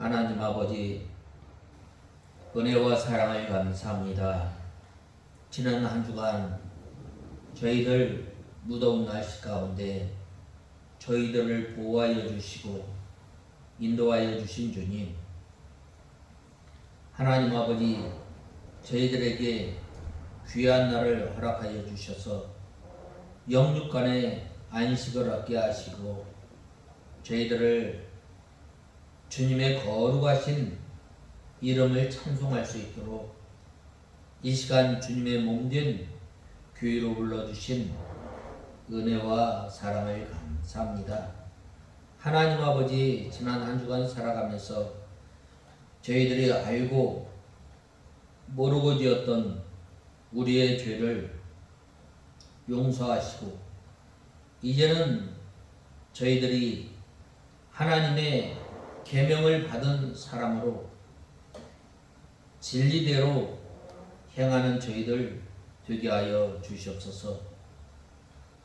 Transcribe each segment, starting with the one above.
하나님 아버지, 은혜와 사랑을 감사합니다. 지난 한 주간 저희들 무더운 날씨 가운데 저희들을 보호하여 주시고 인도하여 주신 주님, 하나님 아버지, 저희들에게 귀한 날을 허락하여 주셔서 영육간의 안식을 얻게 하시고 저희들을 주님의 거룩하신 이름을 찬송할 수 있도록 이 시간 주님의 몸된 교회로 불러주신 은혜와 사랑을 감사합니다. 하나님 아버지, 지난 한 주간 살아가면서 저희들이 알고 모르고 지었던 우리의 죄를 용서하시고 이제는 저희들이 하나님의 계명을 받은 사람으로 진리대로 행하는 저희들 되게 하여 주시옵소서.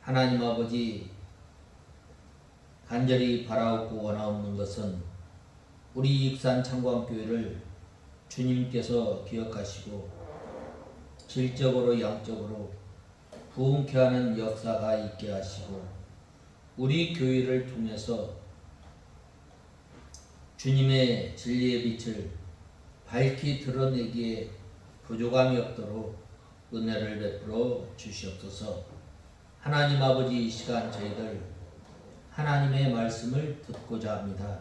하나님 아버지, 간절히 바라옵고 원하옵는 것은 우리 익산 창광교회를 주님께서 기억하시고 질적으로 양적으로 부흥케 하는 역사가 있게 하시고 우리 교회를 통해서 주님의 진리의 빛을 밝히 드러내기에 부족함이 없도록 은혜를 베풀어 주시옵소서. 하나님 아버지, 이 시간 저희들 하나님의 말씀을 듣고자 합니다.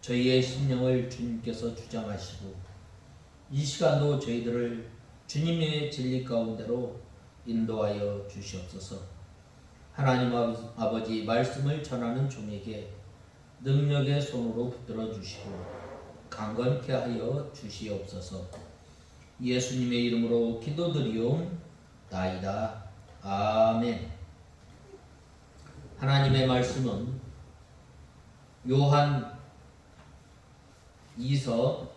저희의 심령을 주님께서 주장하시고 이 시간도 저희들을 주님의 진리 가운데로 인도하여 주시옵소서. 하나님 아버지, 말씀을 전하는 종에게 능력의 손으로 붙들어 주시고 강건케 하여 주시옵소서. 예수님의 이름으로 기도드리옵나이다. 아멘. 하나님의 말씀은 요한 2서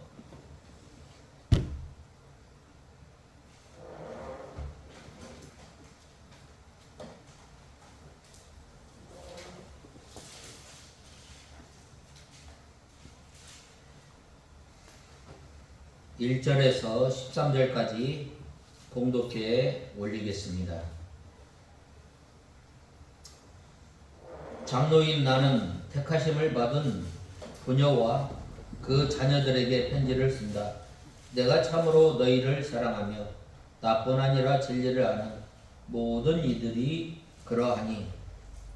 1절에서 13절까지 봉독해 올리겠습니다. 장로인 나는 택하심을 받은 부녀와 그 자녀들에게 편지를 쓴다. 내가 참으로 너희를 사랑하며 나뿐 아니라 진리를 아는 모든 이들이 그러하니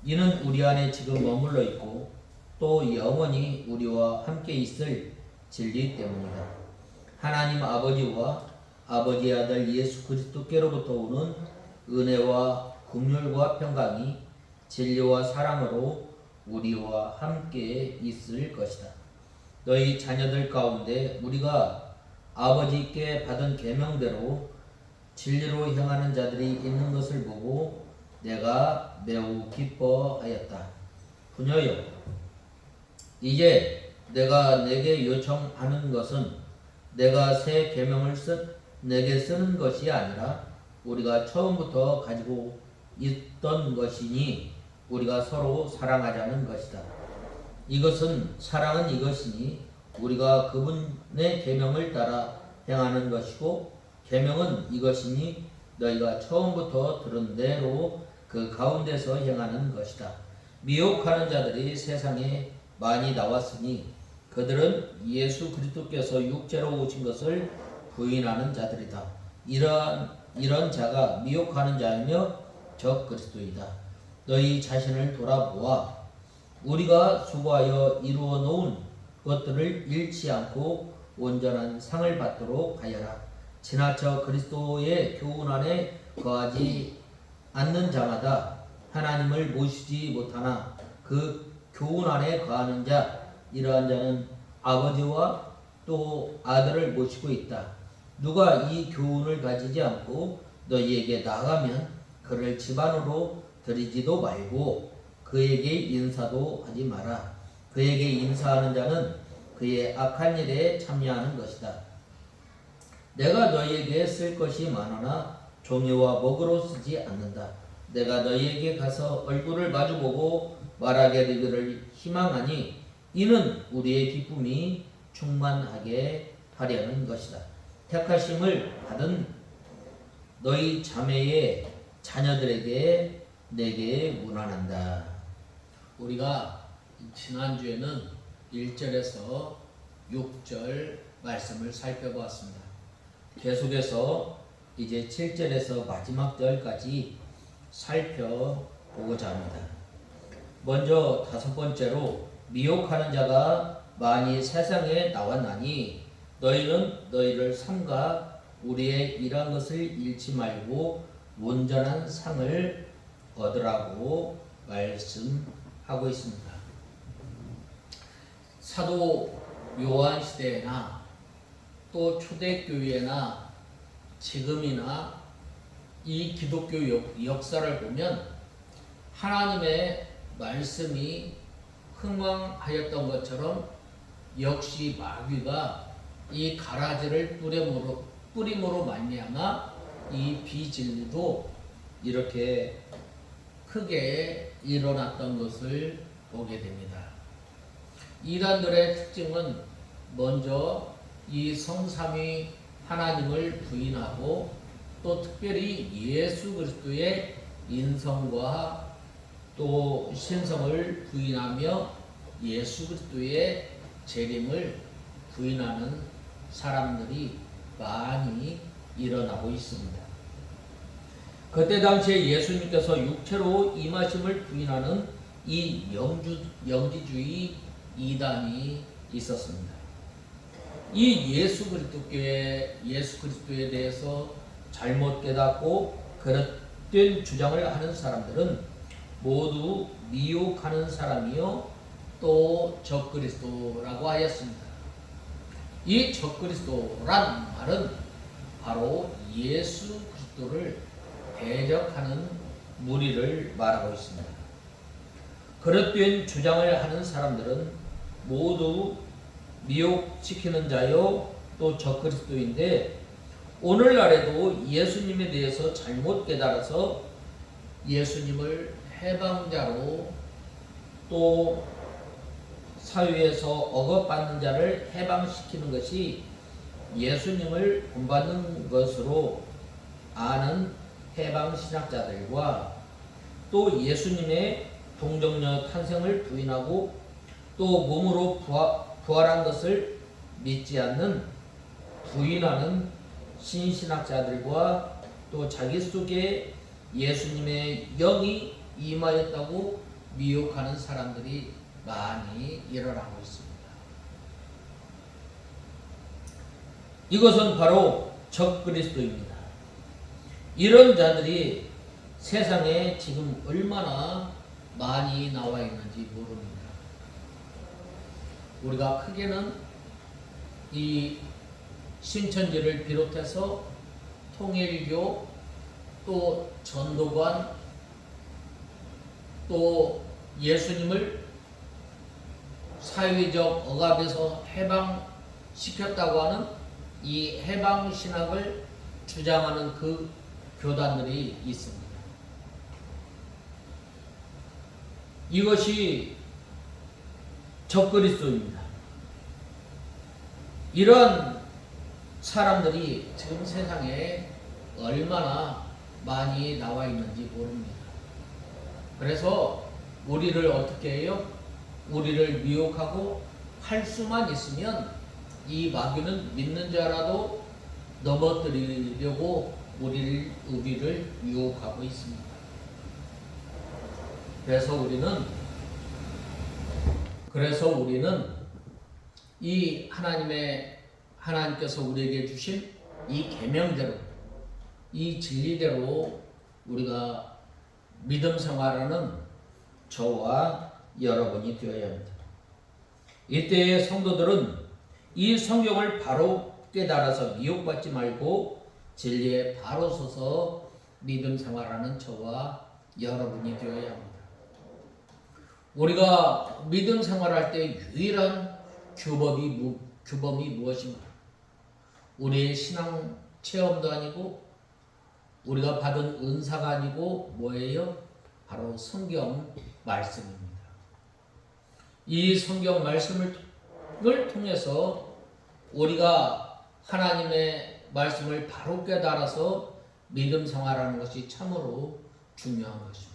이는 우리 안에 지금 머물러 있고 또 영원히 우리와 함께 있을 진리 때문이다. 하나님 아버지와 아버지의 아들 예수 그리스도께로부터 오는 은혜와 긍휼과 평강이 진리와 사랑으로 우리와 함께 있을 것이다. 너희 자녀들 가운데 우리가 아버지께 받은 계명대로 진리로 행하는 자들이 있는 것을 보고 내가 매우 기뻐하였다. 부녀여, 이제 내가 내게 요청하는 것은 내가 새 계명을 내게 쓰는 것이 아니라 우리가 처음부터 가지고 있던 것이니 우리가 서로 사랑하자는 것이다. 사랑은 이것이니 우리가 그분의 계명을 따라 행하는 것이고 계명은 이것이니 너희가 처음부터 들은 대로 그 가운데서 행하는 것이다. 미혹하는 자들이 세상에 많이 나왔으니 그들은 예수 그리스도께서 육체로 오신 것을 부인하는 자들이다. 이런 자가 미혹하는 자이며 적 그리스도이다. 너희 자신을 돌아보아 우리가 수고하여 이루어 놓은 것들을 잃지 않고 온전한 상을 받도록 하여라. 지나쳐 그리스도의 교훈 안에 거하지 않는 자마다 하나님을 모시지 못하나 그 교훈 안에 거하는 자, 이러한 자는 아버지와 또 아들을 모시고 있다. 누가 이 교훈을 가지지 않고 너희에게 나아가면 그를 집안으로 들이지도 말고 그에게 인사도 하지 마라. 그에게 인사하는 자는 그의 악한 일에 참여하는 것이다. 내가 너희에게 쓸 것이 많으나 종이와 먹으로 쓰지 않는다. 내가 너희에게 가서 얼굴을 마주보고 말하게 되기를 희망하니 이는 우리의 기쁨이 충만하게 하려는 것이다. 택하심을 받은 너희 자매의 자녀들에게 내게 문안한다. 우리가 지난주에는 1절에서 6절 말씀을 살펴보았습니다. 계속해서 이제 7절에서 마지막 절까지 살펴보고자 합니다. 먼저 5번째로 미혹하는 자가 많이 세상에 나왔나니 너희는 너희를 삼가 우리의 일한 것을 잃지 말고 온전한 상을 얻으라고 말씀하고 있습니다. 사도 요한 시대나 또 초대교회나 지금이나 이 기독교 역사를 보면 하나님의 말씀이 흥왕하였던 것처럼 역시 마귀가 이 가라지를 뿌림으로 말미암아 이 비진리도 이렇게 크게 일어났던 것을 보게 됩니다. 이단들의 특징은 먼저 이 성삼위 하나님을 부인하고 또 특별히 예수 그리스도의 인성과 또 신성을 부인하며 예수 그리스도의 재림을 부인하는 사람들이 많이 일어나고 있습니다. 그때 당시에 예수님께서 육체로 임하심을 부인하는 이 영지주의 이단이 있었습니다. 이 예수 그리스도에 대해서 잘못 깨닫고 그릇된 주장을 하는 사람들은 모두 미혹하는 사람이요 또 적그리스도라고 하였습니다. 이 적그리스도란 말은 바로 예수 그리스도를 대적하는 무리를 말하고 있습니다. 그릇된 주장을 하는 사람들은 모두 미혹시키는 자요 또 적그리스도인데 오늘날에도 예수님에 대해서 잘못 깨달아서 예수님을 해방자로 또 사회에서 억압받는 자를 해방시키는 것이 예수님을 본받는 것으로 아는 해방신학자들과 또 예수님의 동정녀 탄생을 부인하고 또 몸으로 부활한 것을 믿지 않는 부인하는 신신학자들과 또 자기 속에 예수님의 영이 임하였다고 미혹하는 사람들이 많이 일어나고 있습니다. 이것은 바로 적그리스도입니다. 이런 자들이 세상에 지금 얼마나 많이 나와 있는지 모릅니다. 우리가 크게는 이 신천지를 비롯해서 통일교 또 전도관 또 예수님을 사회적 억압에서 해방시켰다고 하는 이 해방신학을 주장하는 그 교단들이 있습니다. 이것이 적그리스도입니다. 이런 사람들이 지금 세상에 얼마나 많이 나와 있는지 모릅니다. 그래서 우리를 어떻게 해요? 우리를 미혹하고 할 수만 있으면 이 마귀는 믿는 자라도 넘어뜨리려고 우리를 유혹하고 있습니다. 그래서 우리는 이 하나님께서 우리에게 주신 이 계명대로 이 진리대로 우리가 믿음 생활하는 저와 여러분이 되어야 합니다. 이때의 성도들은 이 성경을 바로 깨달아서 미혹받지 말고 진리에 바로 서서 믿음 생활하는 저와 여러분이 되어야 합니다. 우리가 믿음 생활할 때 유일한 규범이 무엇인가? 우리의 신앙 체험도 아니고 우리가 받은 은사가 아니고 뭐예요? 바로 성경 말씀입니다. 이 성경 말씀을 통해서 우리가 하나님의 말씀을 바로 깨달아서 믿음 생활하는 것이 참으로 중요한 것입니다.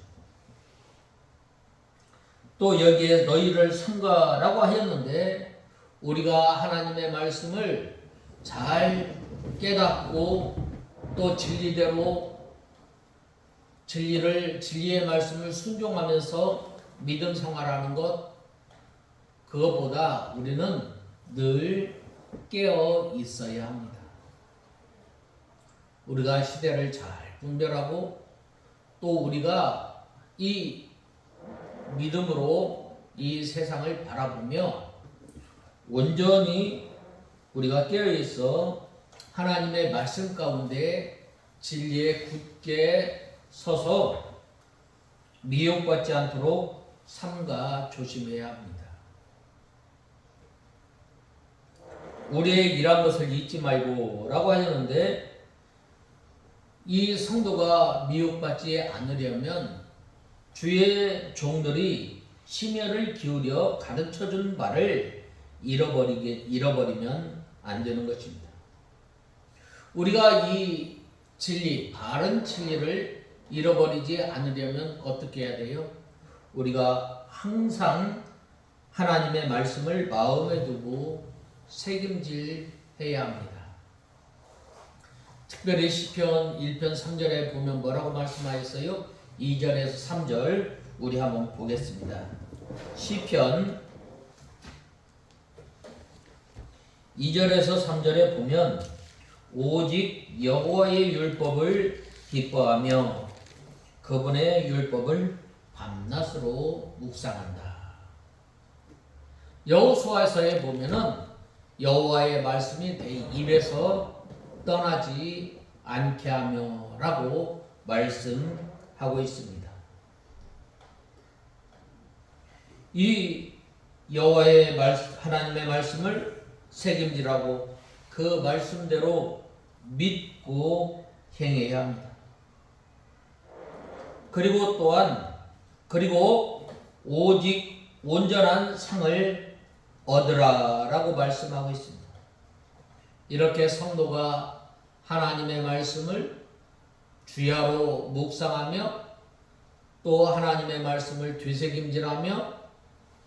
또 여기에 너희를 삼가라고 하였는데 우리가 하나님의 말씀을 잘 깨닫고 또 진리의 말씀을 순종하면서 믿음 생활하는 것, 그것보다 우리는 늘 깨어 있어야 합니다. 우리가 시대를 잘 분별하고 또 우리가 이 믿음으로 이 세상을 바라보며 온전히 우리가 깨어 있어 하나님의 말씀 가운데 진리에 굳게 서서 미혹받지 않도록 삼가 조심해야 합니다. 우리의 일한 것을 잊지 말고 라고 하셨는데 이 성도가 미혹받지 않으려면 주의 종들이 심혈을 기울여 가르쳐준 바를 잃어버리면 안 되는 것입니다. 우리가 이 진리, 바른 진리를 잃어버리지 않으려면 어떻게 해야 돼요? 우리가 항상 하나님의 말씀을 마음에 두고 새김질해야 합니다. 특별히 시편 1편 3절에 보면 뭐라고 말씀하셨어요? 2절에서 3절 우리 한번 보겠습니다. 시편 2절에서 3절에 보면 오직 여호와의 율법을 기뻐하며 그분의 율법을 밤낮으로 묵상한다. 여호수아서에 보면은 여호와의 말씀이 내 입에서 떠나지 않게 하며 라고 말씀하고 있습니다. 이 여호와의 하나님의 말씀을 새김질하고 그 말씀대로 믿고 행해야 합니다. 그리고 오직 온전한 상을 얻으라라고 말씀하고 있습니다. 이렇게 성도가 하나님의 말씀을 주야로 묵상하며 또 하나님의 말씀을 되새김질하며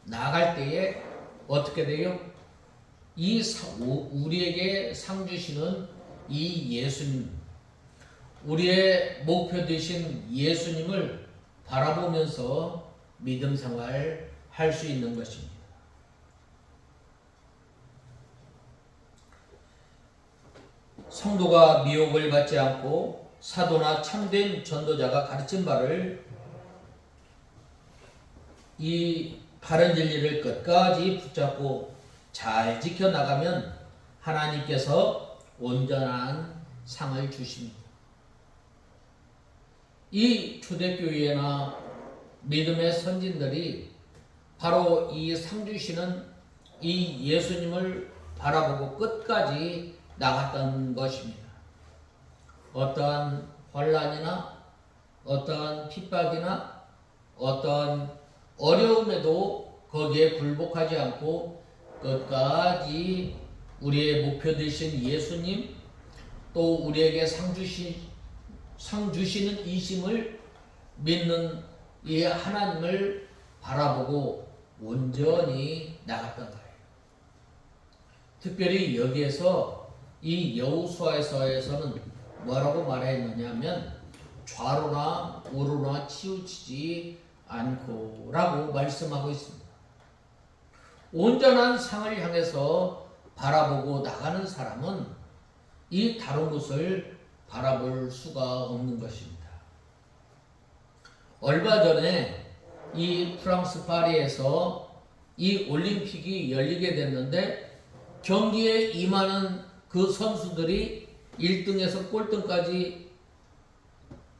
나아갈 때에 어떻게 돼요? 우리에게 상 주시는 이 예수님, 우리의 목표 되신 예수님을 바라보면서 믿음 생활 할 수 있는 것입니다. 성도가 미혹을 받지 않고 사도나 참된 전도자가 가르친 바를 이 바른 진리를 끝까지 붙잡고 잘 지켜나가면 하나님께서 온전한 상을 주십니다. 이 초대교회나 믿음의 선진들이 바로 이 상 주시는 이 예수님을 바라보고 끝까지 나갔던 것입니다. 어떠한 환난이나 어떠한 핍박이나 어떠한 어려움에도 거기에 굴복하지 않고 끝까지 우리의 목표 되신 예수님 또 우리에게 상 주시는 이심을 믿는 이 하나님을 바라보고 온전히 나갔던 거예요. 특별히 여기에서 이 여호수아서에서는 뭐라고 말했느냐면 좌로나 우로나 치우치지 않고 라고 말씀하고 있습니다. 온전한 상을 향해서 바라보고 나가는 사람은 이 다른 곳을 바라볼 수가 없는 것입니다. 얼마 전에 이 프랑스 파리에서 이 올림픽이 열리게 됐는데 경기에 임하는 그 선수들이 1등에서 꼴등까지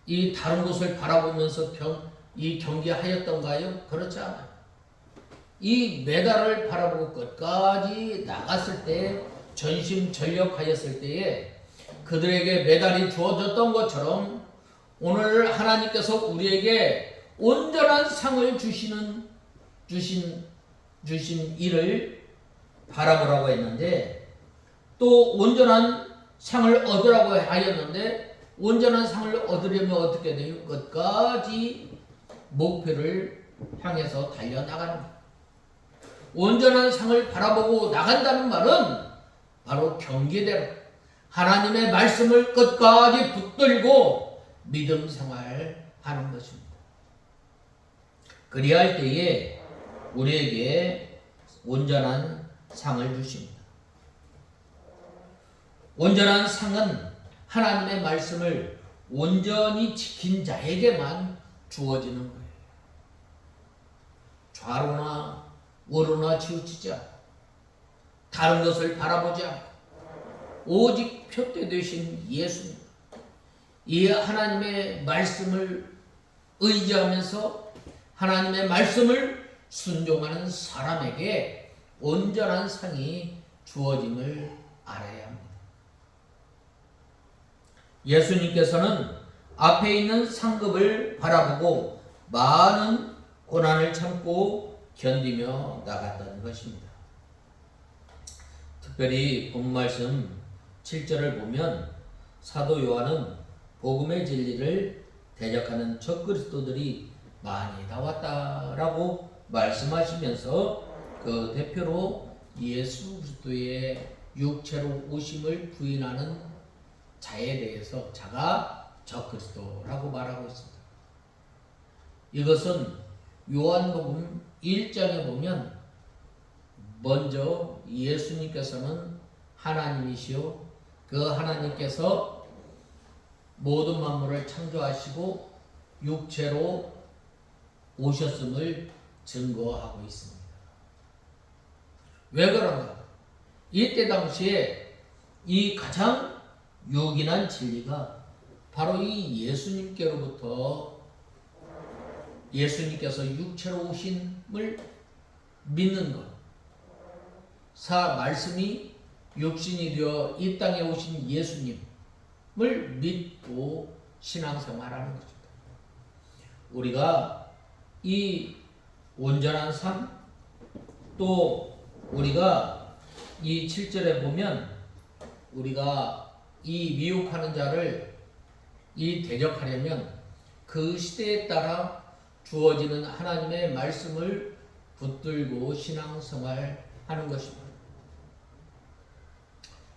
이 다른 곳을 바라보면서 이 경기하였던가요? 그렇지 않아요. 이 메달을 바라보고 끝까지 나갔을 때 전심전력하였을 때에 그들에게 메달이 주어졌던 것처럼 오늘 하나님께서 우리에게 온전한 상을 주신 일을 바라보라고 했는데 또 온전한 상을 얻으라고 하였는데 온전한 상을 얻으려면 어떻게 돼요? 끝까지 목표를 향해서 달려나가는 거예요. 온전한 상을 바라보고 나간다는 말은 바로 경계대로 하나님의 말씀을 끝까지 붙들고 믿음 생활하는 것입니다. 그리할 때에 우리에게 온전한 상을 주십니다. 온전한 상은 하나님의 말씀을 온전히 지킨 자에게만 주어지는 거예요. 좌로나 우로나 치우치지 않고 다른 것을 바라보지 않고 오직 표대 되신 예수님, 이 하나님의 말씀을 의지하면서 하나님의 말씀을 순종하는 사람에게 온전한 상이 주어짐을 알아야 합니다. 예수님께서는 앞에 있는 상급을 바라보고 많은 고난을 참고 견디며 나갔던 것입니다. 특별히 본 말씀 7절을 보면 사도 요한은 복음의 진리를 대적하는 적그리스도들이 많이 나왔다라고 말씀하시면서 그 대표로 예수 그리스도의 육체로 오심을 부인하는 자에 대해서 자가 적그리스도라고 말하고 있습니다. 이것은 요한복음 1장에 보면 먼저 예수님께서는 하나님이시요 그 하나님께서 모든 만물을 창조하시고 육체로 오셨음을 증거하고 있습니다. 왜 그런가? 이때 당시에 이 가장 요긴한 진리가 바로 이 예수님께로부터 예수님께서 육체로 오심을 믿는 것. 말씀이 육신이 되어 이 땅에 오신 예수님을 믿고 신앙생활하는 것입니다. 우리가 이 온전한 삶, 또 우리가 이 7절에 보면 우리가 이 미혹하는 자를 이 대적하려면 그 시대에 따라 주어지는 하나님의 말씀을 붙들고 신앙생활하는 것입니다.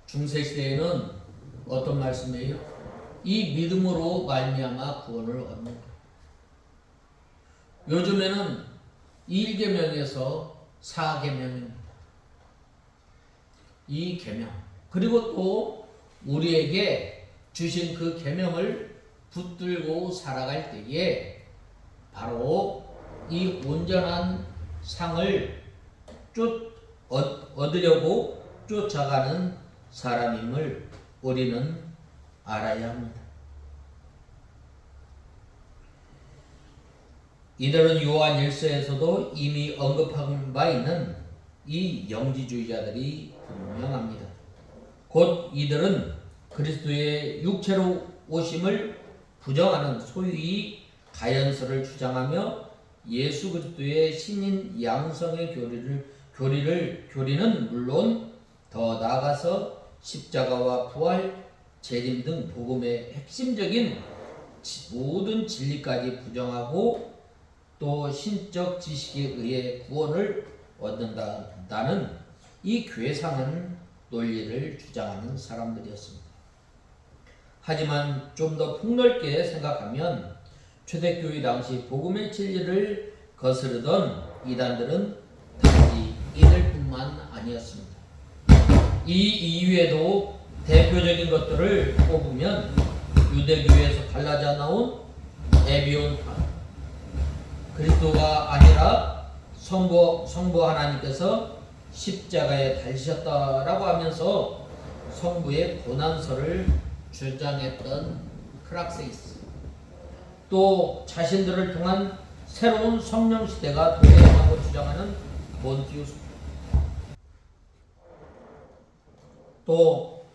중세시대에는 어떤 말씀이에요? 이 믿음으로 말미암아 구원을 얻는 거예요. 요즘에는 1계명에서 4계명입니다. 이 계명 그리고 또 우리에게 주신 그 계명을 붙들고 살아갈 때에 바로 이 온전한 상을 얻으려고 쫓아가는 사람임을 우리는 알아야 합니다. 이들은 요한 1서에서도 이미 언급한 바 있는 이 영지주의자들이 분명합니다. 곧 이들은 그리스도의 육체로 오심을 부정하는 소위 가연설을 주장하며 예수 그리스도의 신인 양성의 교리는 물론 더 나아가서 십자가와 부활, 재림 등 복음의 핵심적인 모든 진리까지 부정하고 또 신적 지식에 의해 구원을 얻는다는 이 괴상한 논리를 주장하는 사람들이었습니다. 하지만 좀 더 폭넓게 생각하면 초대교회 당시 복음의 진리를 거스르던 이단들은 단지 이들뿐만 아니었습니다. 이 이외에도 대표적인 것들을 꼽으면 유대교회에서 갈라져 나온 에비온파, 그리스도가 아니라 성부 하나님께서 십자가에 달리셨다라고 하면서 성부의 고난설을 주장했던 크락세이스, 또 자신들을 통한 새로운 성령 시대가 도래한다고 주장하는 몬티우스, 또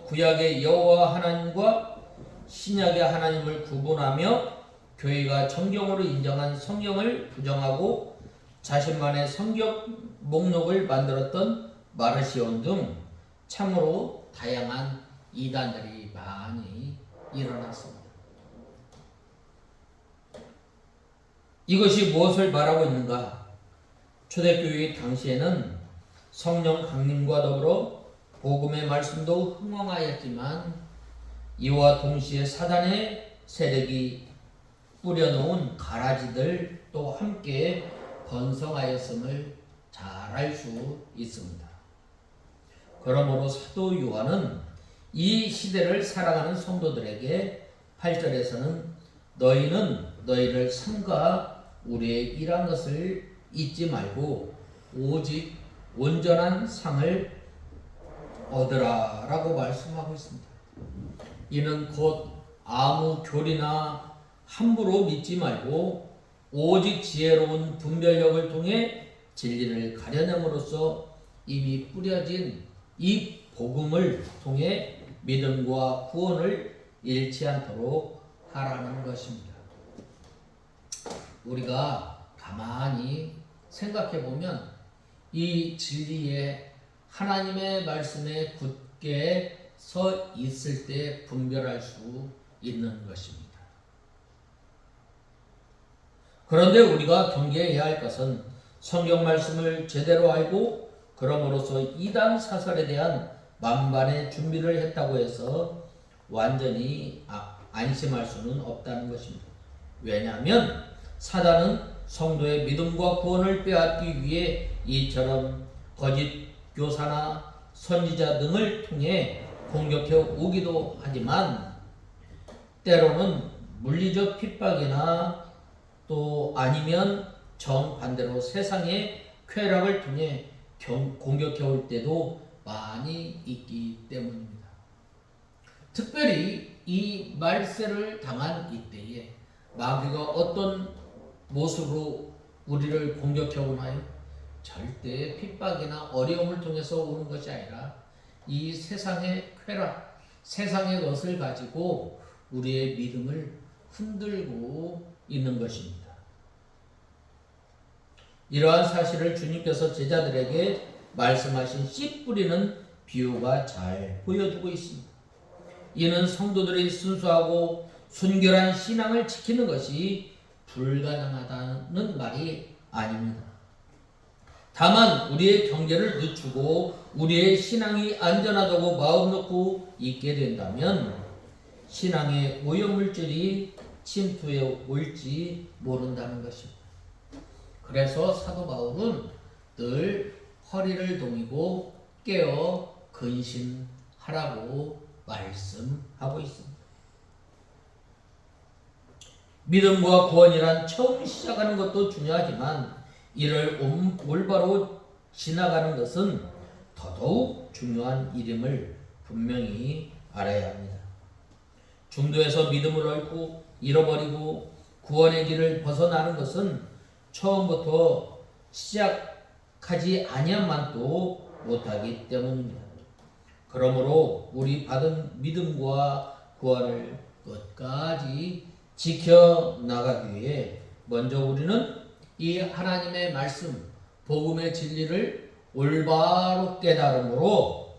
구약의 여호와 하나님과 신약의 하나님을 구분하며 교회가 정경으로 인정한 성경을 부정하고 자신만의 목록을 만들었던 마르시온 등 참으로 다양한 이단들이 많이 일어났습니다. 이것이 무엇을 말하고 있는가? 초대교회 당시에는 성령 강림과 더불어 복음의 말씀도 흥왕하였지만 이와 동시에 사단의 세력이 뿌려놓은 가라지들 또 함께 번성하였음을 잘 알 수 있습니다. 그러므로 사도 요한은 이 시대를 살아가는 성도들에게 8절에서는 너희는 너희를 삼가 우리의 일한 것을 잊지 말고 오직 온전한 상을 얻으라 라고 말씀하고 있습니다. 이는 곧 아무 교리나 함부로 믿지 말고 오직 지혜로운 분별력을 통해 진리를 가려냄으로써 이미 뿌려진 이 복음을 통해 믿음과 구원을 잃지 않도록 하라는 것입니다. 우리가 가만히 생각해 보면 이 진리에 하나님의 말씀에 굳게 서 있을 때 분별할 수 있는 것입니다. 그런데 우리가 경계해야 할 것은 성경 말씀을 제대로 알고 그럼으로써 이단 사설에 대한 만반의 준비를 했다고 해서 완전히 안심할 수는 없다는 것입니다. 왜냐하면 사단은 성도의 믿음과 구원을 빼앗기 위해 이처럼 거짓 교사나 선지자 등을 통해 공격해 오기도 하지만 때로는 물리적 핍박이나 또 아니면 정반대로 세상의 쾌락을 통해 공격해 올 때도 많이 있기 때문입니다. 특별히 이 말세를 당한 이때에 마귀가 어떤 모습으로 우리를 공격해 오나요? 절대 핍박이나 어려움을 통해서 오는 것이 아니라 이 세상의 쾌락, 세상의 것을 가지고 우리의 믿음을 흔들고 있는 것입니다. 이러한 사실을 주님께서 제자들에게 말씀하신 씨 뿌리는 비유가 잘 보여주고 있습니다. 이는 성도들이 순수하고 순결한 신앙을 지키는 것이 불가능하다는 말이 아닙니다. 다만 우리의 경계를 늦추고 우리의 신앙이 안전하다고 마음 놓고 있게 된다면 신앙의 오염물질이 침투해 올지 모른다는 것입니다. 그래서 사도 바울은 늘 허리를 동이고 깨어 근신하라고 말씀하고 있습니다. 믿음과 구원이란 처음 시작하는 것도 중요하지만 이를 올바로 지나가는 것은 더더욱 중요한 일임을 분명히 알아야 합니다. 중도에서 믿음을 잃고 잃어버리고 구원의 길을 벗어나는 것은 처음부터 시작하지 아니함만도 못하기 때문입니다. 그러므로 우리 받은 믿음과 구원을 끝까지 지켜나가기 위해 먼저 우리는 이 하나님의 말씀, 복음의 진리를 올바로 깨달음으로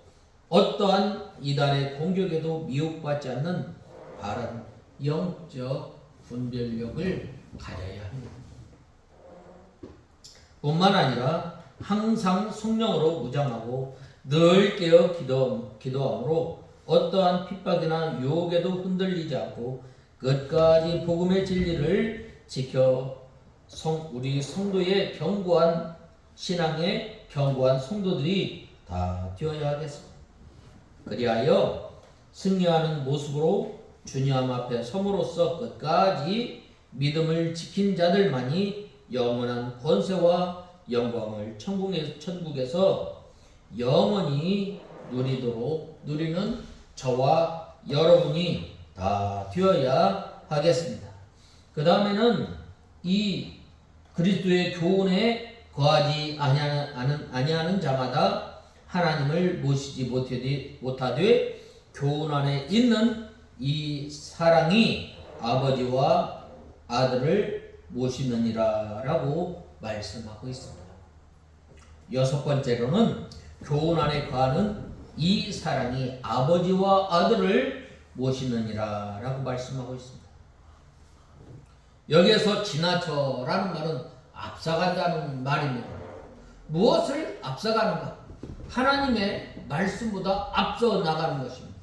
어떠한 이단의 공격에도 미혹받지 않는 바른 영적 분별력을 가져야 합니다. 뿐만 아니라 항상 성령으로 무장하고 늘 깨어 기도함으로 어떠한 핍박이나 유혹에도 흔들리지 않고 끝까지 복음의 진리를 지켜 우리 성도의 견고한 신앙의 견고한 성도들이 다 되어야 하겠습니다. 그리하여 승리하는 모습으로 주님 앞에 섬으로써 끝까지 믿음을 지킨 자들만이 영원한 권세와 영광을 천국에서 영원히 누리는 저와 여러분이 다 되어야 하겠습니다. 그 다음에는 이 그리스도의 교훈에 거하지 아니하는 자마다 하나님을 모시지 못하되 교훈 안에 있는 이 사랑이 아버지와 아들을 모시느니라 라고 말씀하고 있습니다. 여섯 번째로는 교훈 안에 거하는 이 사랑이 아버지와 아들을 모시느니라 라고 말씀하고 있습니다. 여기에서 지나쳐라는 말은 앞서간다는 말입니다. 무엇을 앞서가는가? 하나님의 말씀보다 앞서 나가는 것입니다.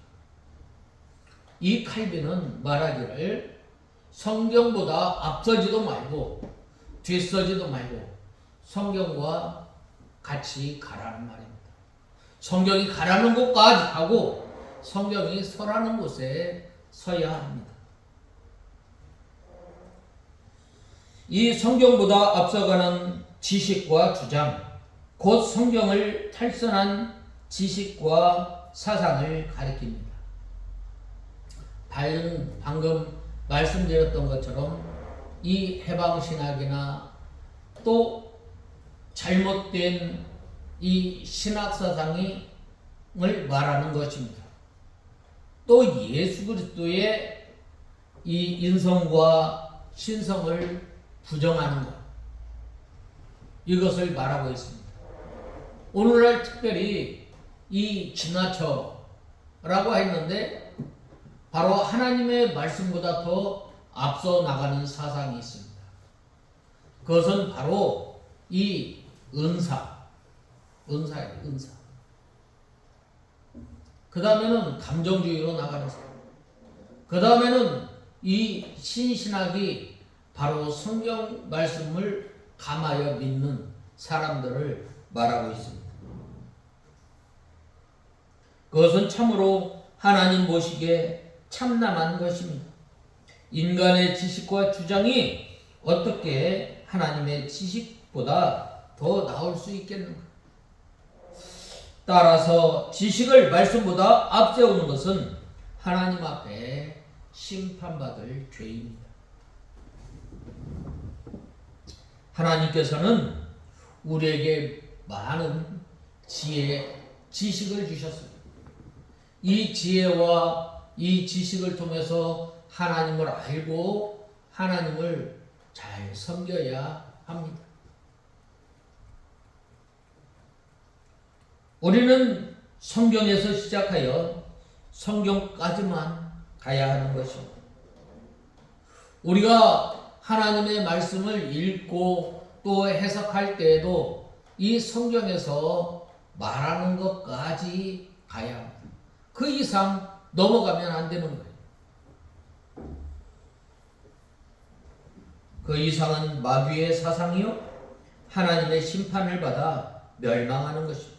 이 칼빈은 말하기를 성경보다 앞서지도 말고 뒤서지도 말고 성경과 같이 가라는 말입니다. 성경이 가라는 곳까지 가고 성경이 서라는 곳에 서야 합니다. 이 성경보다 앞서가는 지식과 주장, 곧 성경을 탈선한 지식과 사상을 가리킵니다. 방금 말씀드렸던 것처럼 이 해방신학이나 또 잘못된 이 신학사상을 말하는 것입니다. 또 예수 그리스도의 이 인성과 신성을 부정하는 것, 이것을 말하고 있습니다. 오늘날 특별히 이 지나쳐라고 했는데 바로 하나님의 말씀보다 더 앞서 나가는 사상이 있습니다. 그것은 바로 이 은사예요, 은사. 그 다음에는 감정주의로 나가는 사람. 그 다음에는 이 신신학이 바로 성경 말씀을 감하여 믿는 사람들을 말하고 있습니다. 그것은 참으로 하나님 보시기에 참남한 것입니다. 인간의 지식과 주장이 어떻게 하나님의 지식보다 더 나올 수 있겠는가? 따라서 지식을 말씀보다 앞세우는 것은 하나님 앞에 심판받을 죄입니다. 하나님께서는 우리에게 많은 지식을 주셨습니다. 이 지혜와 이 지식을 통해서 하나님을 알고 하나님을 잘 섬겨야 합니다. 우리는 성경에서 시작하여 성경까지만 가야 하는 것입니다. 우리가 하나님의 말씀을 읽고 또 해석할 때에도 이 성경에서 말하는 것까지 가야 합니다. 그 이상 넘어가면 안 되는 거예요. 그 이상은 마귀의 사상이요 하나님의 심판을 받아 멸망하는 것입니다.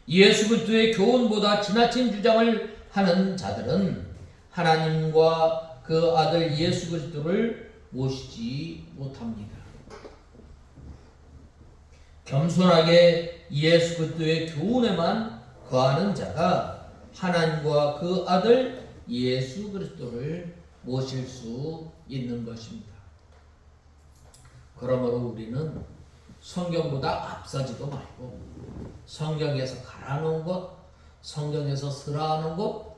예수 그리스도의 교훈보다 지나친 주장을 하는 자들은 하나님과 그 아들 예수 그리스도를 모시지 못합니다. 겸손하게 예수 그리스도의 교훈에만 거하는 자가 하나님과 그 아들 예수 그리스도를 모실 수 있는 것입니다. 그러므로 우리는 성경보다 앞서지도 말고 성경에서 가라는 것, 성경에서 서라는 것,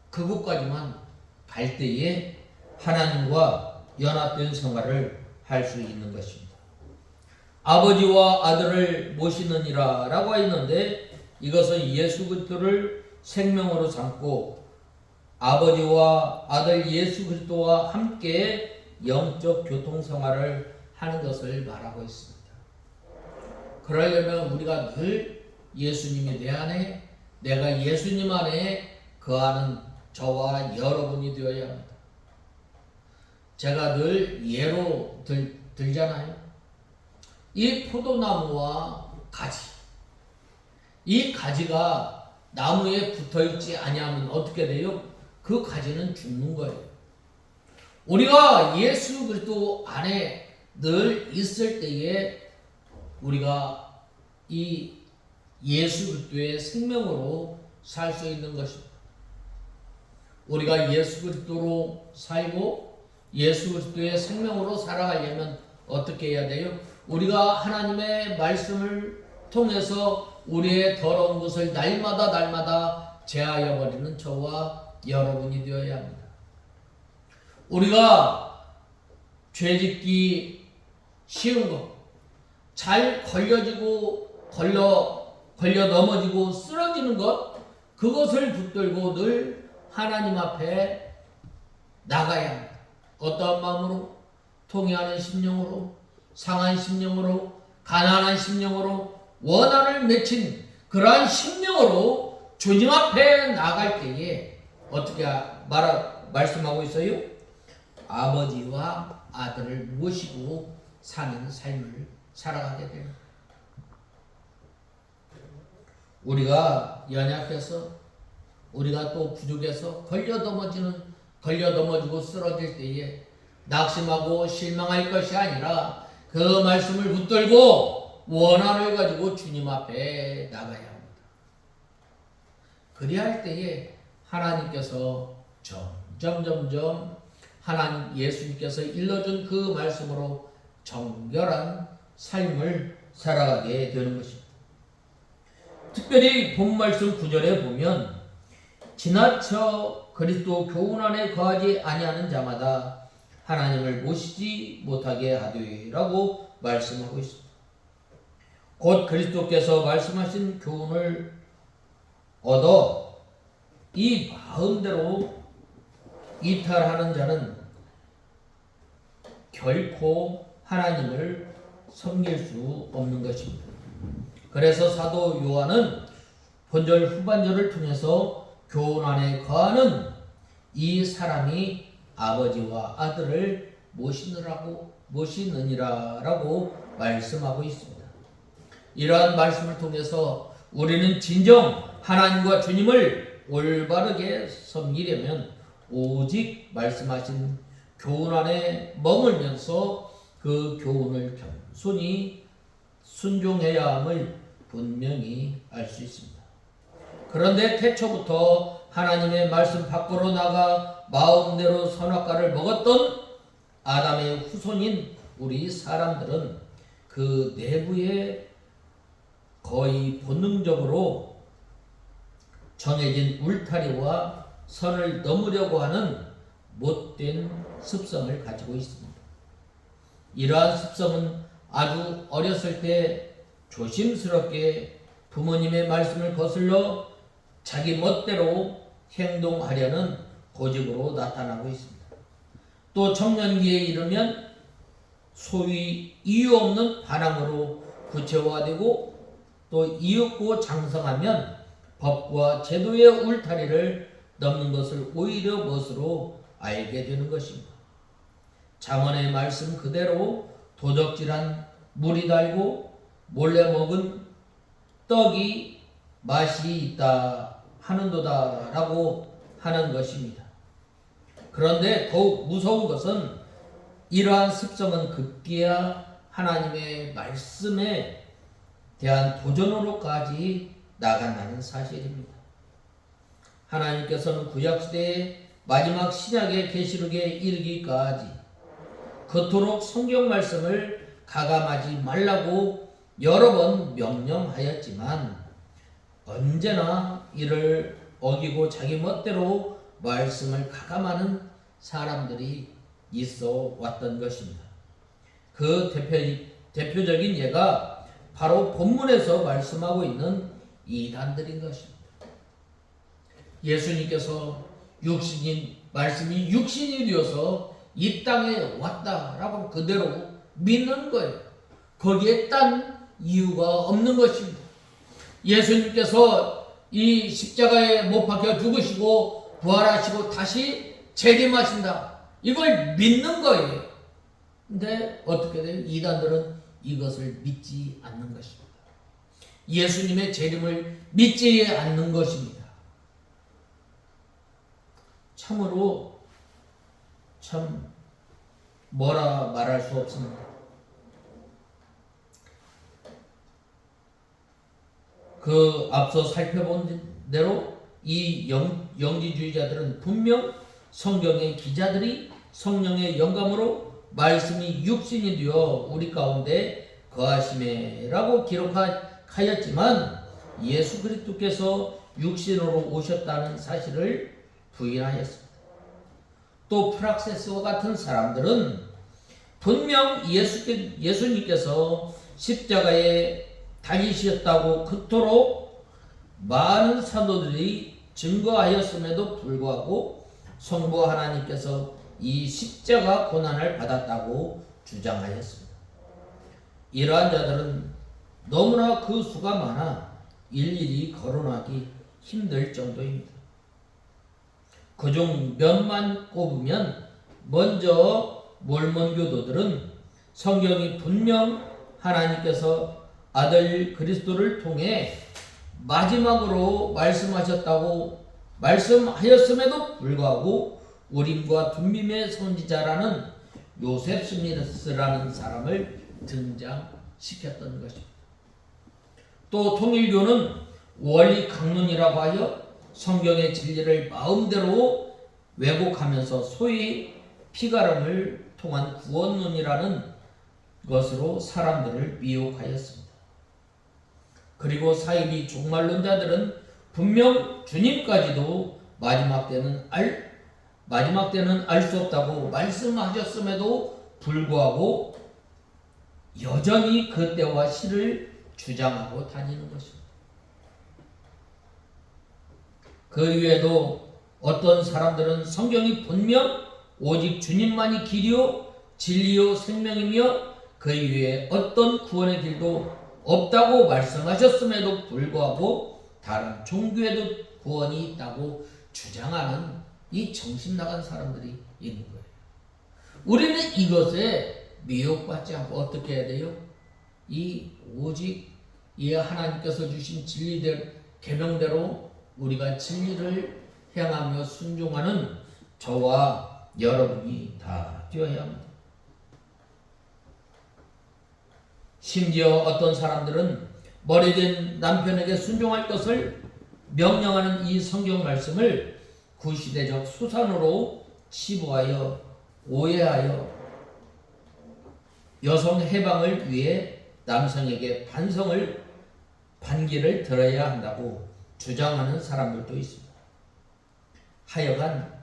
그곳까지만 갈 때에 하나님과 연합된 생활을 할 수 있는 것입니다. 아버지와 아들을 모시느니라 라고 했는데 이것은 예수 그리스도를 생명으로 삼고 아버지와 아들 예수 그리스도와 함께 영적 교통생활을 하는 것을 말하고 있습니다. 그러려면 우리가 늘 예수님이 내 안에, 내가 예수님 안에 거하는 저와 여러분이 되어야 합니다. 제가 늘 예로 들잖아요. 이 포도나무와 가지, 이 가지가 나무에 붙어있지 아니하면 어떻게 돼요? 그 가지는 죽는 거예요. 우리가 예수 그리스도 안에 늘 있을 때에 우리가 이 예수 그리스도의 생명으로 살 수 있는 것입니다. 우리가 예수 그리스도로 살고 예수 그리스도의 생명으로 살아가려면 어떻게 해야 돼요? 우리가 하나님의 말씀을 통해서 우리의 더러운 것을 날마다 제하여 버리는 저와 여러분이 되어야 합니다. 우리가 죄짓기 쉬운 것, 잘 걸려지고 걸려 넘어지고 쓰러지는 것, 그것을 붙들고 늘 하나님 앞에 나가야 합니다. 어떠한 마음으로? 통회하는 심령으로, 상한 심령으로, 가난한 심령으로, 원한을 맺힌 그러한 심령으로 주님 앞에 나갈 때에 어떻게 말씀하고 있어요? 아버지와 아들을 모시고 사는 삶을 살아가게 됩니다. 우리가 연약해서, 우리가 또 부족해서 걸려 넘어지고 쓰러질 때에 낙심하고 실망할 것이 아니라 그 말씀을 붙들고 원한을 가지고 주님 앞에 나가야 합니다. 그리야 할 때에 하나님께서 점점 하나님 예수님께서 일러준 그 말씀으로 정결한 삶을 살아가게 되는 것입니다. 특별히 본 말씀 9절에 보면 지나쳐 그리스도 교훈 안에 거하지 아니하는 자마다 하나님을 모시지 못하게 하되라고 말씀하고 있습니다. 곧 그리스도께서 말씀하신 교훈을 얻어 이 마음대로 이탈하는 자는 결코 하나님을 섬길 수 없는 것입니다. 그래서 사도 요한은 본절 후반절을 통해서 교훈 안에 거하는 이 사람이 아버지와 아들을 모시느니라라고 말씀하고 있습니다. 이러한 말씀을 통해서 우리는 진정 하나님과 주님을 올바르게 섬기려면 오직 말씀하신 교훈 안에 머물면서 그 교훈을 겸손히 순종해야 함을 분명히 알 수 있습니다. 그런데 태초부터 하나님의 말씀 밖으로 나가 마음대로 선악과를 먹었던 아담의 후손인 우리 사람들은 그 내부에 거의 본능적으로 정해진 울타리와 선을 넘으려고 하는 못된 습성을 가지고 있습니다. 이러한 습성은 아주 어렸을 때 조심스럽게 부모님의 말씀을 거슬러 자기 멋대로 행동하려는 고집으로 나타나고 있습니다. 또 청년기에 이르면 소위 이유 없는 반항으로 구체화되고 또 이윽고 장성하면 법과 제도의 울타리를 넘는 것을 오히려 멋으로 알게 되는 것입니다. 잠언의 말씀 그대로 도적질한 물이 달고 몰래 먹은 떡이 맛이 있다 하는도다 라고 하는 것입니다. 그런데 더욱 무서운 것은 이러한 습성은 급기야 하나님의 말씀에 대한 도전으로까지 나간다는 사실입니다. 하나님께서는 구약시대의 마지막 신약의 계시록에 이르기까지 그토록 성경 말씀을 가감하지 말라고 여러 번 명령하였지만 언제나 이를 어기고 자기 멋대로 말씀을 가감하는 사람들이 있어 왔던 것입니다. 그 대표적인 예가 바로 본문에서 말씀하고 있는 이단들인 것입니다. 예수님께서 말씀이 육신이 되어서 이 땅에 왔다라고 그대로 믿는 거예요. 거기에 딴 이유가 없는 것입니다. 예수님께서 이 십자가에 못 박혀 죽으시고 부활하시고 다시 재림하신다. 이걸 믿는 거예요. 근데 어떻게 돼요? 이단들은 이것을 믿지 않는 것입니다. 예수님의 재림을 믿지 않는 것입니다. 참으로 참 뭐라 말할 수 없습니다. 그 앞서 살펴본 대로 이 영지주의자들은 분명 성경의 기자들이 성령의 영감으로 말씀이 육신이 되어 우리 가운데 거하심에라고 기록하였지만 예수 그리스도께서 육신으로 오셨다는 사실을 부인하였습니다. 또 프락세스와 같은 사람들은 분명 예수님께서 십자가에 다니셨다고 그토록 많은 사도들이 증거하였음에도 불구하고 성부 하나님께서 이 십자가 고난을 받았다고 주장하였습니다. 이러한 자들은 너무나 그 수가 많아 일일이 거론하기 힘들 정도입니다. 그중 몇만 꼽으면 먼저 몰몬 교도들은 성경이 분명 하나님께서 아들 그리스도를 통해 마지막으로 말씀하셨다고 말씀하였음에도 불구하고 우림과 둠밈의 선지자라는 요셉 스미스라는 사람을 등장시켰던 것입니다. 또 통일교는 원리 강론이라고 하여 성경의 진리를 마음대로 왜곡하면서 소위 피가름을 통한 구원론이라는 것으로 사람들을 미혹하였습니다. 그리고 사이비 종말론자들은 분명 주님까지도 마지막 때는 알 수 없다고 말씀하셨음에도 불구하고 여전히 그 때와 시를 주장하고 다니는 것입니다. 그 외에도 어떤 사람들은 성경이 분명 오직 주님만이 길이요 진리요 생명이며 그 이외에 어떤 구원의 길도 없다고 말씀하셨음에도 불구하고 다른 종교에도 구원이 있다고 주장하는 이 정신 나간 사람들이 있는 거예요. 우리는 이것에 미혹받지 않고 어떻게 해야 돼요? 이 오직 이 하나님께서 주신 진리대로 계명대로 우리가 진리를 행하며 순종하는 저와 여러분이 다 되어야 합니다. 심지어 어떤 사람들은 머리된 남편에게 순종할 것을 명령하는 이 성경 말씀을 구시대적 수산으로 치부하여 오해하여 여성 해방을 위해 남성에게 반기를 들어야 한다고 주장하는 사람들도 있습니다. 하여간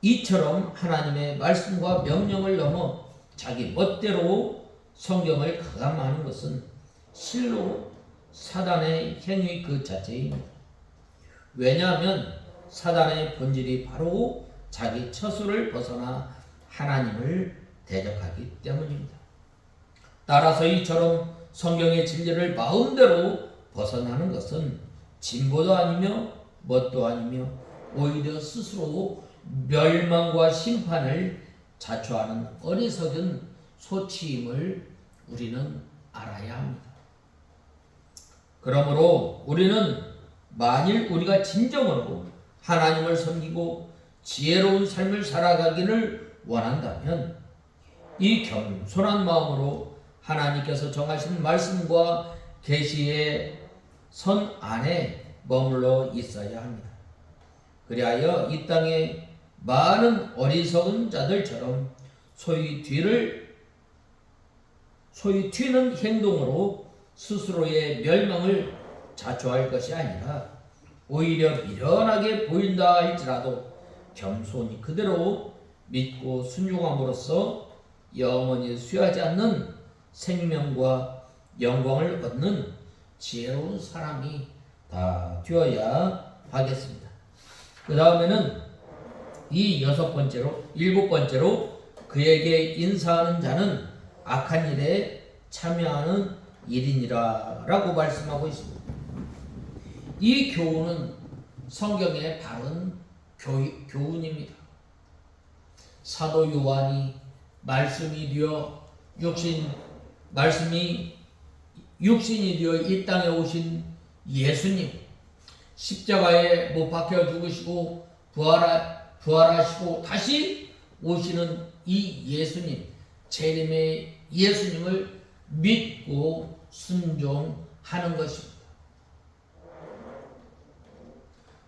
이처럼 하나님의 말씀과 명령을 넘어 자기 멋대로 성경을 가감하는 것은 실로 사단의 행위 그 자체입니다. 왜냐하면 사단의 본질이 바로 자기 처소를 벗어나 하나님을 대적하기 때문입니다. 따라서 이처럼 성경의 진리를 마음대로 벗어나는 것은 진보도 아니며 멋도 아니며 오히려 스스로 멸망과 심판을 자초하는 어리석은 소치임을 우리는 알아야 합니다. 그러므로 우리는 만일 우리가 진정으로 하나님을 섬기고 지혜로운 삶을 살아가기를 원한다면 이 겸손한 마음으로 하나님께서 정하신 말씀과 계시의 선 안에 머물러 있어야 합니다. 그리하여 이 땅에 많은 어리석은 자들처럼 소위 튀는 행동으로 스스로의 멸망을 자초할 것이 아니라 오히려 미련하게 보인다 할지라도 겸손히 그대로 믿고 순종함으로써 영원히 쇠하지 않는 생명과 영광을 얻는 지혜로운 사람이 다 되어야 하겠습니다. 그 다음에는 이 일곱 번째로 그에게 인사하는 자는 악한 일에 참여하는 일이니라 라고 말씀하고 있습니다. 이 교훈은 성경의 바른 교훈입니다. 사도 요한이 말씀이 육신이 되어 이 땅에 오신 예수님, 십자가에 못 박혀 죽으시고 부활하시고 다시 오시는 이 예수님, 재림의 예수님을 믿고 순종하는 것입니다.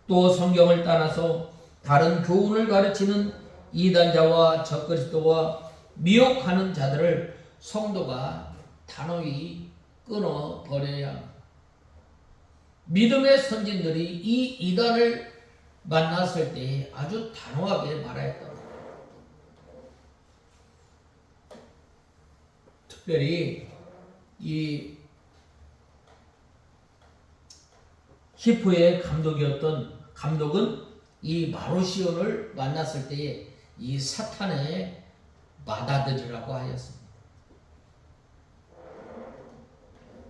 또 성경을 떠나서 다른 교훈을 가르치는 이단자와 적그리스도와 미혹하는 자들을 성도가 단호히 끊어버려야 합니다. 믿음의 선진들이 이 이단을 만났을 때 아주 단호하게 말하였다. 특별히 이 히프의 감독은 이 마로시온을 만났을 때에 이 사탄의 맏아들이라고 하였습니다.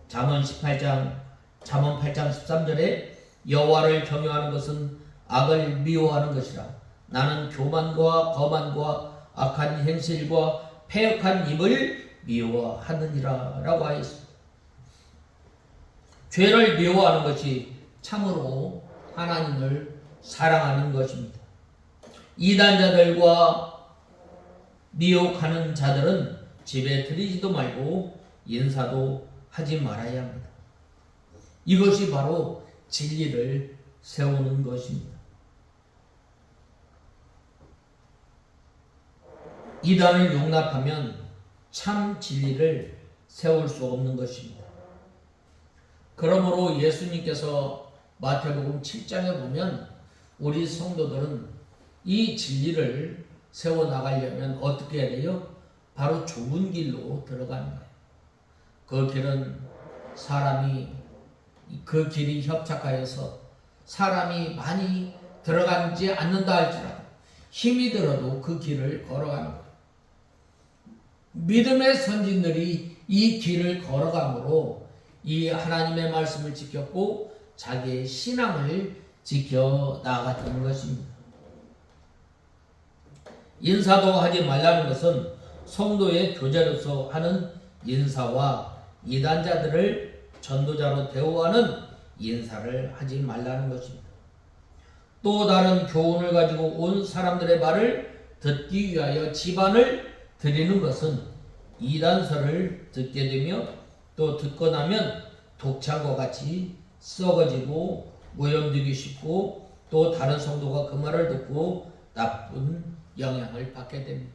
잠언 8장 13절에 여호와를 경외하는 것은 악을 미워하는 것이라. 나는 교만과 거만과 악한 행실과 패역한 입을 미워하느니라 라고 하였습니다. 죄를 미워하는 것이 참으로 하나님을 사랑하는 것입니다. 이단자들과 미혹하는 자들은 집에 들이지도 말고 인사도 하지 말아야 합니다. 이것이 바로 진리를 세우는 것입니다. 이단을 용납하면 참 진리를 세울 수 없는 것입니다. 그러므로 예수님께서 마태복음 7장에 보면 우리 성도들은 이 진리를 세워나가려면 어떻게 해야 돼요? 바로 좁은 길로 들어가는 거예요. 그 길은 그 길이 협착하여서 사람이 많이 들어가지 않는다 할지라도 힘이 들어도 그 길을 걸어가는 거예요. 믿음의 선진들이 이 길을 걸어가므로 이 하나님의 말씀을 지켰고 자기의 신앙을 지켜 나아갔던 것입니다. 인사도 하지 말라는 것은 성도의 교제로서 하는 인사와 이단자들을 전도자로 대우하는 인사를 하지 말라는 것입니다. 또 다른 교훈을 가지고 온 사람들의 말을 듣기 위하여 집안을 드리는 것은 이단서를 듣게 되며 또 듣고 나면 독창과 같이 썩어지고 오염되기 쉽고 또 다른 성도가 그 말을 듣고 나쁜 영향을 받게 됩니다.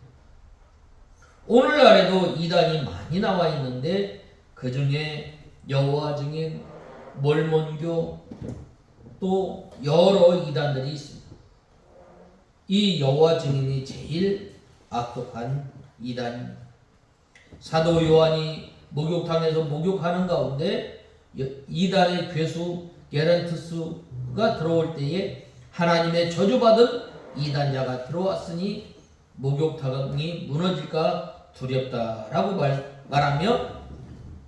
오늘날에도 이단이 많이 나와 있는데 그 중에 여호와 증인, 몰몬교 또 여러 이단들이 있습니다. 이 여호와 증인이 제일 악독한 이단입니다. 사도 요한이 목욕탕에서 목욕하는 가운데 이단의 괴수 게런트스가 들어올 때에 하나님의 저주받은 이단자가 들어왔으니 목욕탕이 무너질까 두렵다라고 말하며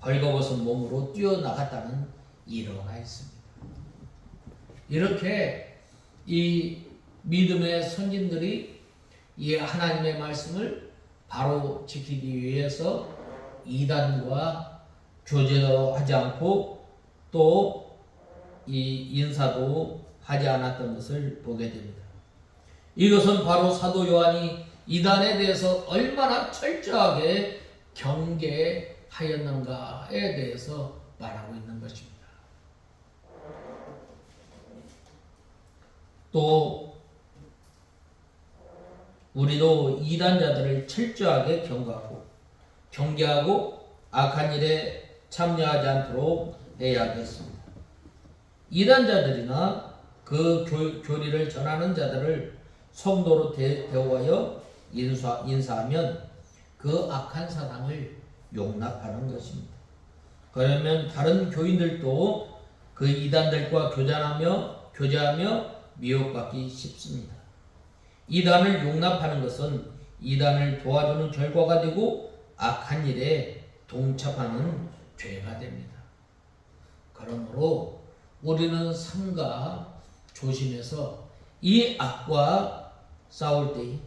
벌거벗은 몸으로 뛰어나갔다는 일화가 있습니다. 이렇게 이 믿음의 선진들이 이 하나님의 말씀을 바로 지키기 위해서 이단과 교제도 하지 않고 또 이 인사도 하지 않았던 것을 보게 됩니다. 이것은 바로 사도 요한이 이단에 대해서 얼마나 철저하게 경계하였는가에 대해서 말하고 있는 것입니다. 또 우리도 이단자들을 철저하게 경계하고 악한 일에 참여하지 않도록 해야겠습니다. 이단자들이나 그 교리를 전하는 자들을 성도로 대우하여 인사하면 그 악한 사상을 용납하는 것입니다. 그러면 다른 교인들도 그 이단들과 교제하며 미혹받기 쉽습니다. 이단을 용납하는 것은 이단을 도와주는 결과가 되고 악한 일에 동참하는 죄가 됩니다. 그러므로 우리는 삼가 조심해서 이 악과 싸울 때,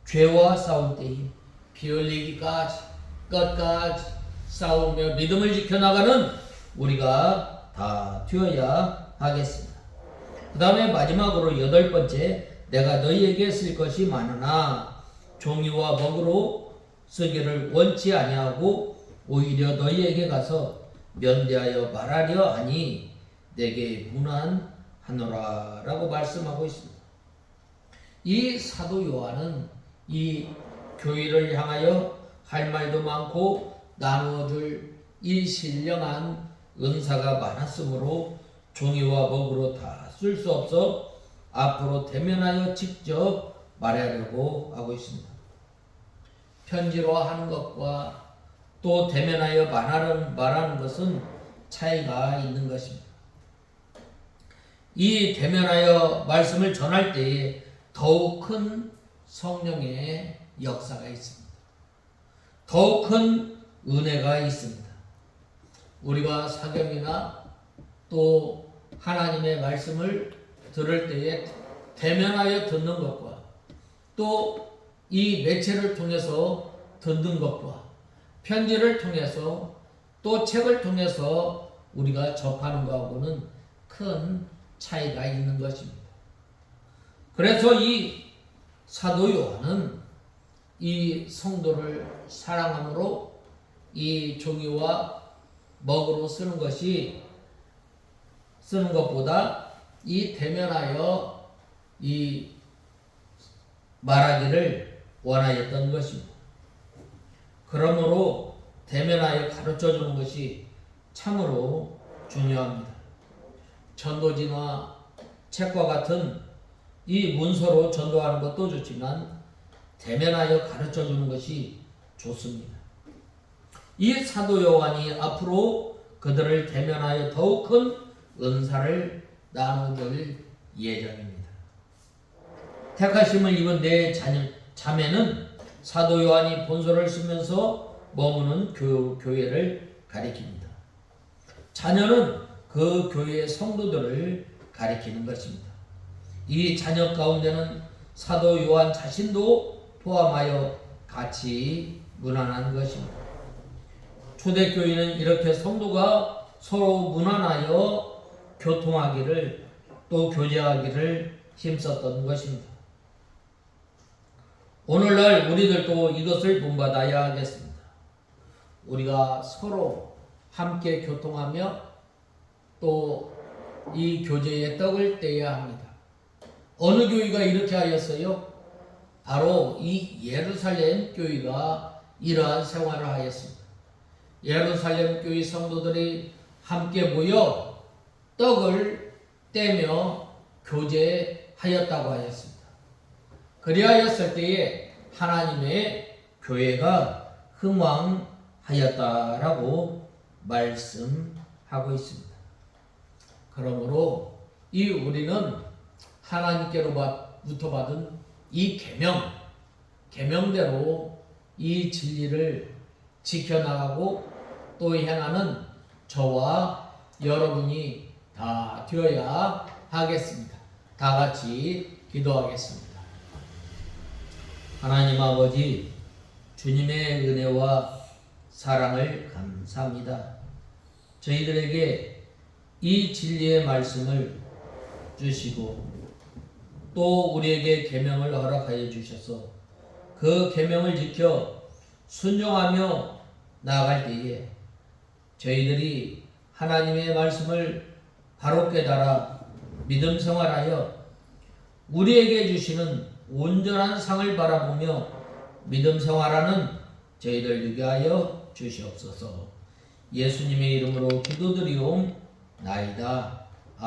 죄와 싸울 때 피 흘리기까지 끝까지 싸우며 믿음을 지켜나가는 우리가 다 되어야 하겠습니다. 그 다음에 마지막으로 8번째, 내가 너희에게 쓸 것이 많으나 종이와 먹으로 쓰기를 원치 아니하고 오히려 너희에게 가서 면대하여 말하려 하니 내게 문안하노라 라고 말씀하고 있습니다. 이 사도 요한은 이 교회를 향하여 할 말도 많고 나누어줄 이 신령한 은사가 많았으므로 종이와 먹으로 다 쓸 수 없어 앞으로 대면하여 직접 말하려고 하고 있습니다. 편지로 하는 것과 또 대면하여 말하는 것은 차이가 있는 것입니다. 이 대면하여 말씀을 전할 때에 더욱 큰 성령의 역사가 있습니다. 더욱 큰 은혜가 있습니다. 우리가 사경이나 또 하나님의 말씀을 들을 때에 대면하여 듣는 것과 또 이 매체를 통해서 듣는 것과 편지를 통해서 또 책을 통해서 우리가 접하는 것하고는 큰 차이가 있는 것입니다. 그래서 이 사도 요한은 이 성도를 사랑함으로 이 종이와 먹으로 쓰는 것보다 이 대면하여 이 말하기를 원하였던 것입니다. 그러므로 대면하여 가르쳐 주는 것이 참으로 중요합니다. 전도지나 책과 같은 이 문서로 전도하는 것도 좋지만 대면하여 가르쳐 주는 것이 좋습니다. 이 사도 요한이 앞으로 그들을 대면하여 더욱 큰 은사를 나누길 예정입니다. 택하심을 입은 내 자매는 사도 요한이 본서를 쓰면서 머무는 교회를 가리킵니다. 자녀는 그 교회의 성도들을 가리키는 것입니다. 이 자녀 가운데는 사도 요한 자신도 포함하여 같이 문안한 것입니다. 초대교회는 이렇게 성도가 서로 문안하여 교통하기를 또 교제하기를 힘썼던 것입니다. 오늘날 우리들도 이것을 본받아야 하겠습니다. 우리가 서로 함께 교통하며 또 이 교제의 떡을 떼야 합니다. 어느 교회가 이렇게 하였어요? 바로 이 예루살렘 교회가 이러한 생활을 하였습니다. 예루살렘 교회 성도들이 함께 모여 떡을 떼며 교제하였다고 하였습니다. 그리하였을 때에 하나님의 교회가 흥왕하였다라고 말씀하고 있습니다. 그러므로 이 우리는 하나님께로부터 받은 이 계명대로 이 진리를 지켜나가고 또 행하는 저와 여러분이 다 되어야 하겠습니다. 다 같이 기도하겠습니다. 하나님 아버지, 주님의 은혜와 사랑을 감사합니다. 저희들에게 이 진리의 말씀을 주시고 또 우리에게 계명을 허락하여 주셔서 그 계명을 지켜 순종하며 나아갈 때에 저희들이 하나님의 말씀을 바로 깨달아 믿음 생활하여 우리에게 주시는 온전한 상을 바라보며 믿음 생활하는 저희들 되게 하여 주시옵소서. 예수님의 이름으로 기도드리옵나이다.